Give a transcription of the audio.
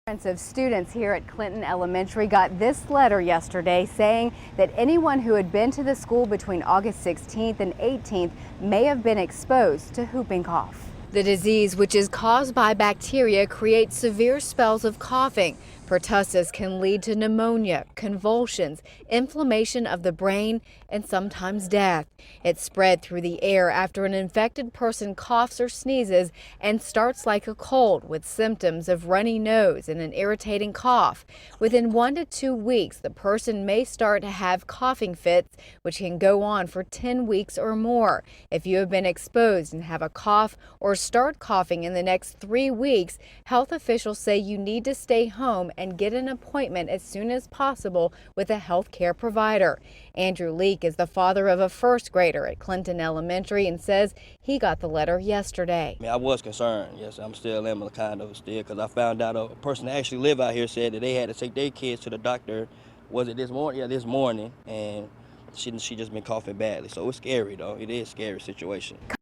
Parents of students here at Clinton Elementary got this letter yesterday saying that anyone who had been to the school between August 16th and 18th may have been exposed to whooping cough. The disease, which is caused by bacteria, creates severe spells of coughing. Pertussis can lead to pneumonia, convulsions, inflammation of the brain, and sometimes death. It's spread through the air after an infected person coughs or sneezes and starts like a cold with symptoms of runny nose and an irritating cough. Within 1 to 2 weeks, the person may start to have coughing fits, which can go on for 10 weeks or more. If you have been exposed and have a cough or start coughing in the next 3 weeks, health officials say you need to stay home and get an appointment as soon as possible with a health care provider. Andrew Leak is the father of a first grader at Clinton Elementary and says he got the letter yesterday. I was concerned. Yes, I'm still am kind of still, because I found out a person that actually live out here said that they had to take their kids to the doctor. Was it this morning? Yeah, this morning, and she just been coughing badly. So it's scary though. It is a scary situation.